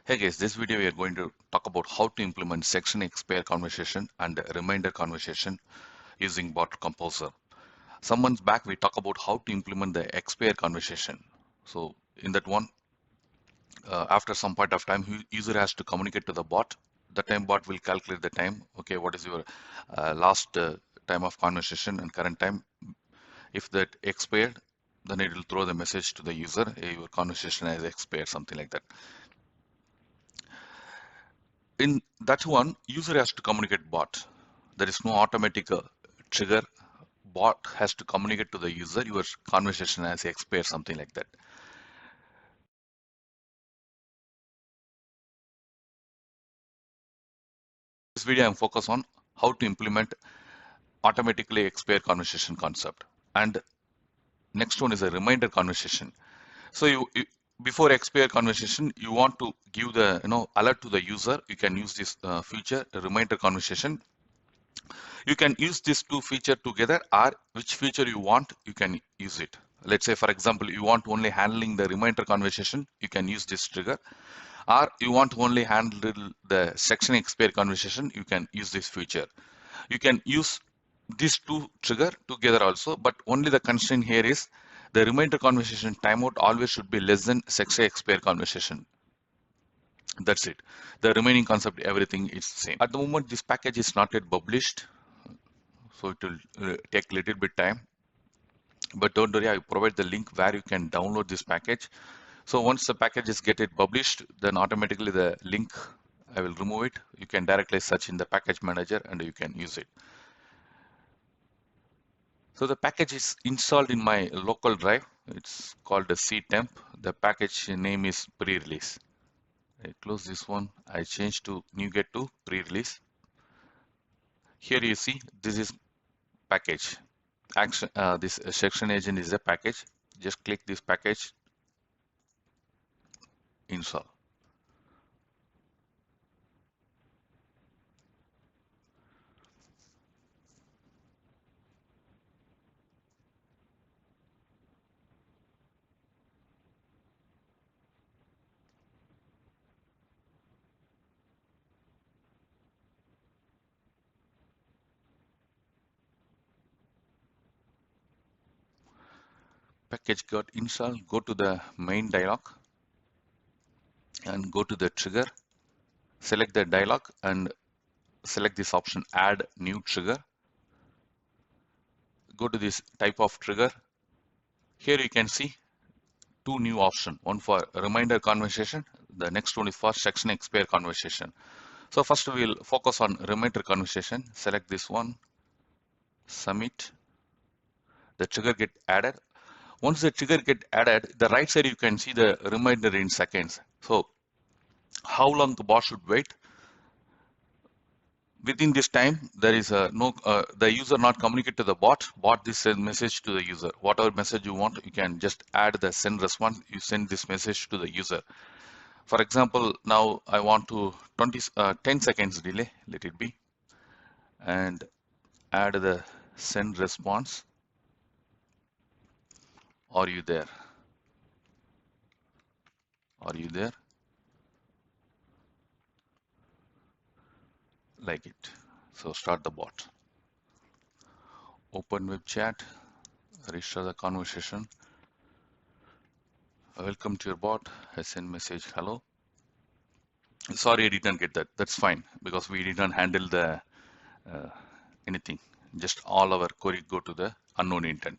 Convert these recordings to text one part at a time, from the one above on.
Hey guys, this video we are going to talk about how to implement section expire conversation and reminder conversation using bot composer. Some months back we talked about how to implement the expire conversation. So in that one, after some point of time, user has to communicate to the bot. The time bot will calculate the time. Okay, what is your last time of conversation and current time? If that expired, then it will throw the message to the user, hey, your conversation has expired, something like that. In that one, user has to communicate bot. There is no automatic trigger. Bot has to communicate to the user, your conversation has expired, something like that. This video I'm focused on how to implement automatically expire conversation concept. And next one is a reminder conversation. So before expire conversation, you want to give the alert to the user. You can use this feature, reminder conversation. You can use these two features together, or which feature you want, you can use it. Let's say, for example, you want only handling the reminder conversation, you can use this trigger. Or you want to only handle the section expire conversation, you can use this feature. You can use these two trigger together also, but only the constraint here is the reminder conversation timeout always should be less than section expire conversation. That's it. The remaining concept, everything is same. At the moment, this package is not yet published, so it will take a little bit time. But don't worry, I provide the link where you can download this package. So once the package is get it published, then automatically the link, I will remove it. You can directly search in the package manager and you can use it. So the package is installed in my local drive. It's called a ctemp. The package name is pre-release. I close this one. I change to NuGet to pre-release. Here you see this is package. Action. This SessionAgent is a package. Just click this package, install. Package got installed. Go to the main dialog and go to the trigger. Select the dialog and select this option, add new trigger. Go to this type of trigger. Here you can see two new options, one for reminder conversation, the next one is for section expire conversation. So first we'll focus on reminder conversation. Select this one, submit. The trigger get added. Once the trigger get added, the right side you can see the reminder in seconds. So how long the bot should wait? Within this time, there is the user not communicate to the bot. Bot this send message to the user. Whatever message you want, you can just add the send response. You send this message to the user. For example, now I want to 10 seconds delay. Let it be, and add the send response. Are you there? Are you there? Like it. So start the bot. Open web chat. Restart the conversation. Welcome to your bot. I send message hello. Sorry, I didn't get that. That's fine because we didn't handle the anything. Just all our query go to the unknown intent.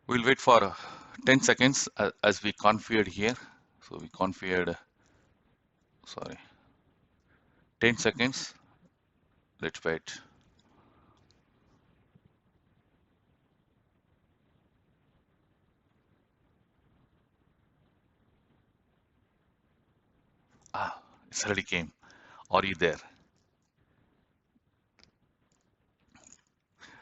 We'll wait for 10 seconds as we configured here. So we configured, sorry, 10 seconds. Let's wait. Ah, it's already came. Are you there?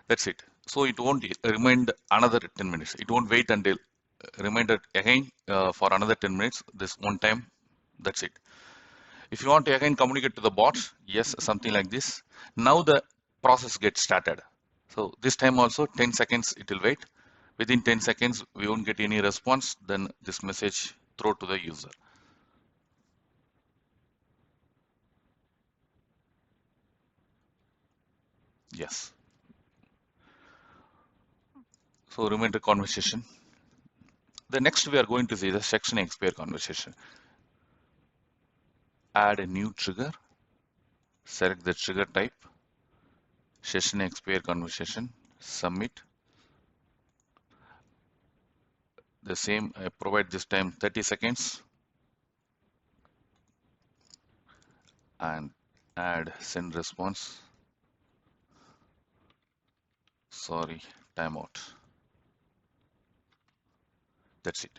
That's it. So it won't remind another 10 minutes. It won't wait until reminder again for another 10 minutes. This one time, that's it. If you want to again communicate to the bot, yes, something like this. Now the process gets started. So this time also 10 seconds it will wait. Within 10 seconds, we won't get any response. Then this message throw to the user. Yes. So reminder conversation. The next we are going to see the section expire conversation. Add a new trigger. Select the trigger type. Session expire conversation. Submit. The same, I provide this time 30 seconds and add send response. Sorry, timeout. That's it.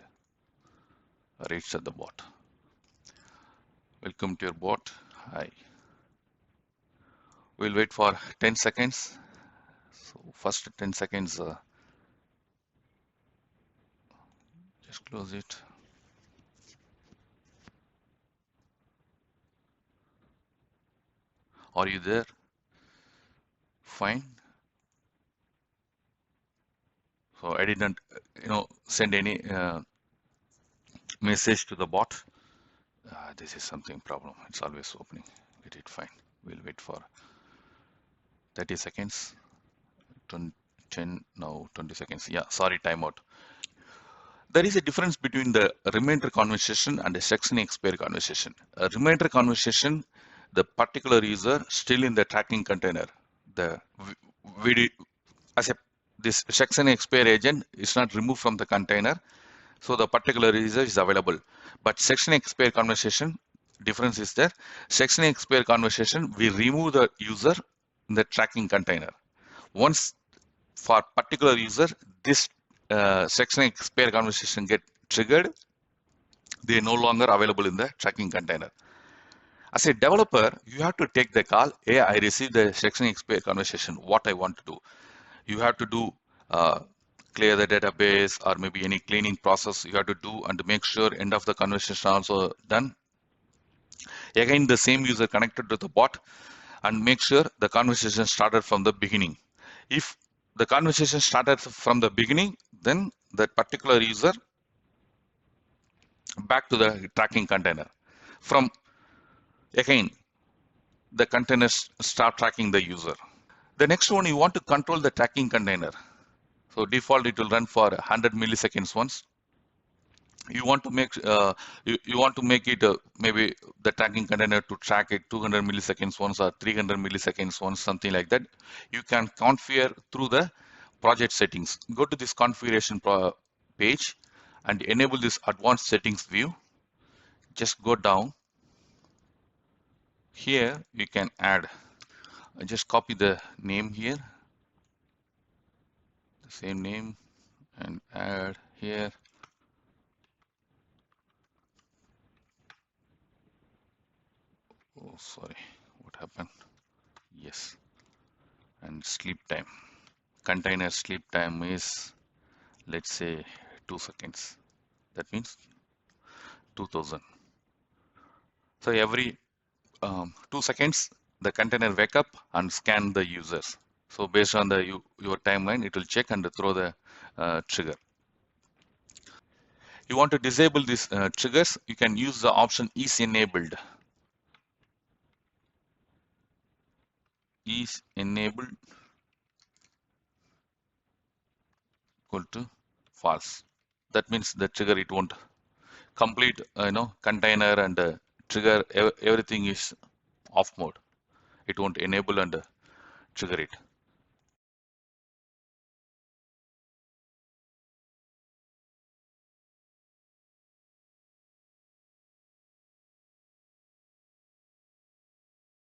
Reach at the bot. Welcome to your bot. Hi. We'll wait for 10 seconds. So first 10 seconds, just close it. Are you there? Fine. So I didn't, send any message to the bot. This is something problem. It's always opening. Get it fine. We'll wait for 30 seconds. 10, now 20 seconds. Yeah, sorry, timeout. There is a difference between the remainder conversation and a section expire conversation. A remainder conversation, the particular user still in the tracking container. The video, as a this section expire agent is not removed from the container, so the particular user is available. But section expire conversation, difference is there. Section expire conversation, we remove the user in the tracking container. Once for particular user, this section expire conversation get triggered, they are no longer available in the tracking container. As a developer, you have to take the call. Hey, I received the section expire conversation. What I want to do, you have to do clear the database or maybe any cleaning process you have to do and make sure end of the conversation also done. Again, the same user connected to the bot and make sure the conversation started from the beginning. If the conversation started from the beginning, then that particular user back to the tracking container. From again, the containers start tracking the user. The next one, you want to control the tracking container. So default, it will run for 100 milliseconds once. You want to make it maybe the tracking container to track it 200 milliseconds once or 300 milliseconds once, something like that. You can configure through the project settings. Go to this configuration page and enable this advanced settings view. Just go down here. You can add. Just copy the name here, the same name, and add here. Oh, sorry, what happened? Yes, and sleep time. Container sleep time is, let's say, 2 seconds. That means 2000. So every 2 seconds, the container wake up and scan the users. So based on the your timeline, it will check and throw the trigger. You want to disable these triggers, you can use the option is enabled. Is enabled equal to false. That means the trigger, it won't complete, container and trigger, everything is off mode. It won't enable and trigger it.